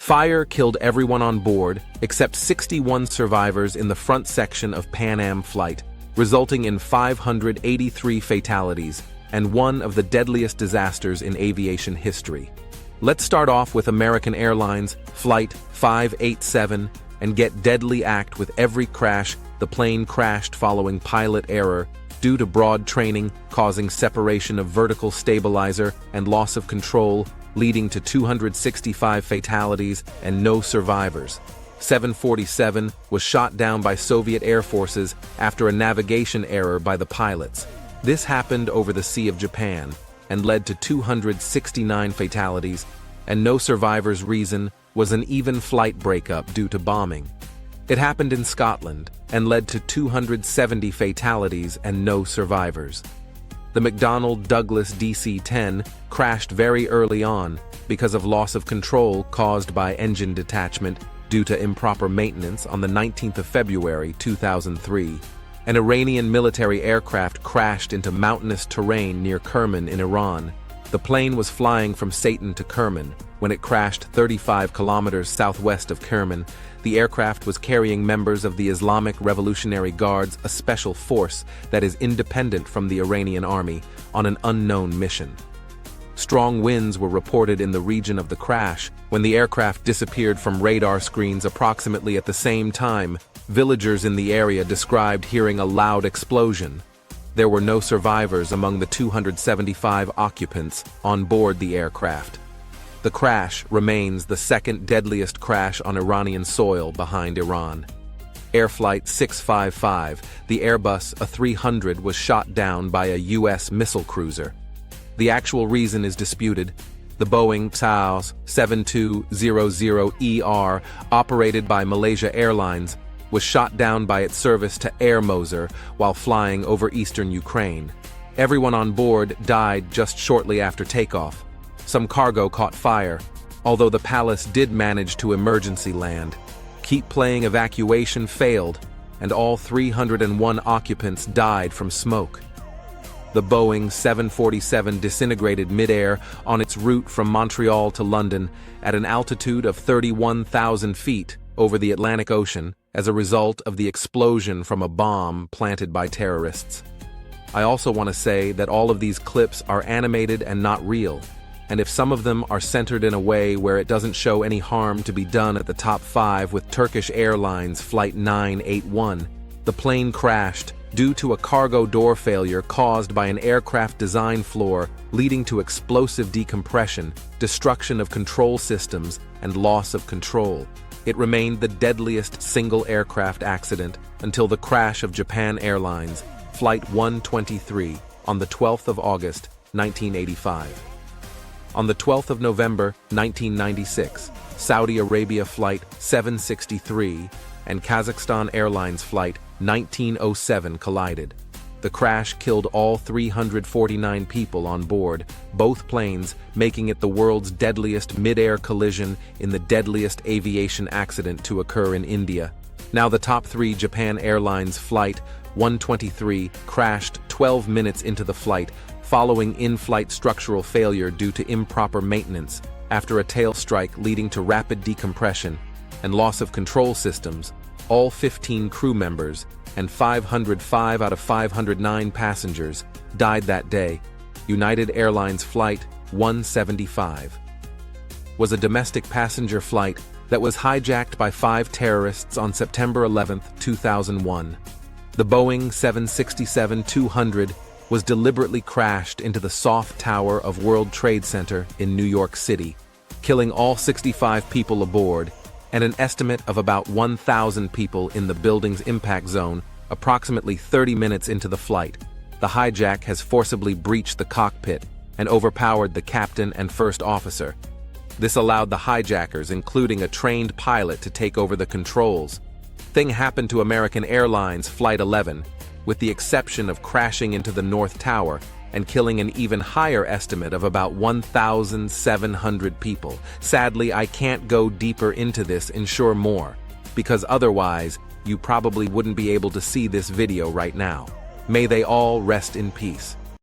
Fire killed everyone on board except 61 survivors in the front section of Pan Am flight, resulting in 583 fatalities and one of the deadliest disasters in aviation history. Let's start off with American Airlines Flight 587 and get deadly act with every crash. The plane crashed following pilot error due to broad training, causing separation of vertical stabilizer and loss of control, leading to 265 fatalities and no survivors. 747 was shot down by Soviet air forces after a navigation error by the pilots. This happened over the Sea of Japan and led to 269 fatalities, and no survivors. Reason was an even flight breakup due to bombing. It happened in Scotland and led to 270 fatalities and no survivors. The McDonnell Douglas DC-10 crashed very early on because of loss of control caused by engine detachment due to improper maintenance on the 19th of February 2003. An Iranian military aircraft crashed into mountainous terrain near Kerman in Iran. The plane was flying from Satan to Kerman when it crashed 35 kilometers southwest of Kerman. The aircraft was carrying members of the Islamic Revolutionary Guards, a special force that is independent from the Iranian army, on an unknown mission. Strong winds were reported in the region of the crash when the aircraft disappeared from radar screens approximately at the same time. Villagers in the area described hearing a loud explosion. There were no survivors among the 275 occupants on board the aircraft. The crash remains the second deadliest crash on Iranian soil behind Iran. Air Flight 655, the Airbus A300, was shot down by a U.S. missile cruiser. The actual reason is disputed. The Boeing A300, operated by Malaysia Airlines, was shot down by its service to Air Mosul while flying over eastern Ukraine. Everyone on board died just shortly after takeoff. Some cargo caught fire, although the Palace did manage to emergency land. Keep Playing evacuation failed, and all 301 occupants died from smoke. The Boeing 747 disintegrated mid-air on its route from Montreal to London at an altitude of 31,000 feet over the Atlantic Ocean as a result of the explosion from a bomb planted by terrorists. I also want to say that all of these clips are animated and not real, and if some of them are centered in a way where it doesn't show any harm to be done at the top 5 with Turkish Airlines Flight 981, the plane crashed due to a cargo door failure caused by an aircraft design flaw, leading to explosive decompression, destruction of control systems, and loss of control. It remained the deadliest single aircraft accident until the crash of Japan Airlines Flight 123 on the 12th of August, 1985. On the 12th of November, 1996, Saudi Arabia Flight 763 and Kazakhstan Airlines Flight 1907 collided. The crash killed all 349 people on board, both planes making it the world's deadliest mid-air collision in the deadliest aviation accident to occur in India. Now the top 3. Japan Airlines Flight 123 crashed 12 minutes into the flight following in-flight structural failure due to improper maintenance after a tail strike leading to rapid decompression and loss of control systems. All 15 crew members and 505 out of 509 passengers died that day. United Airlines Flight 175 was a domestic passenger flight that was hijacked by 5 terrorists on September 11, 2001. The Boeing 767-200 was deliberately crashed into the soft tower of World Trade Center in New York City, killing all 65 people aboard and an estimate of about 1,000 people in the building's impact zone. Approximately 30 minutes into the flight, the hijack has forcibly breached the cockpit and overpowered the captain and first officer. This allowed the hijackers, including a trained pilot, to take over the controls. Thing happened to American Airlines Flight 11, with the exception of crashing into the North Tower and killing an even higher estimate of about 1,700 people. Sadly, I can't go deeper into this and ensure more, because otherwise, you probably wouldn't be able to see this video right now. May they all rest in peace.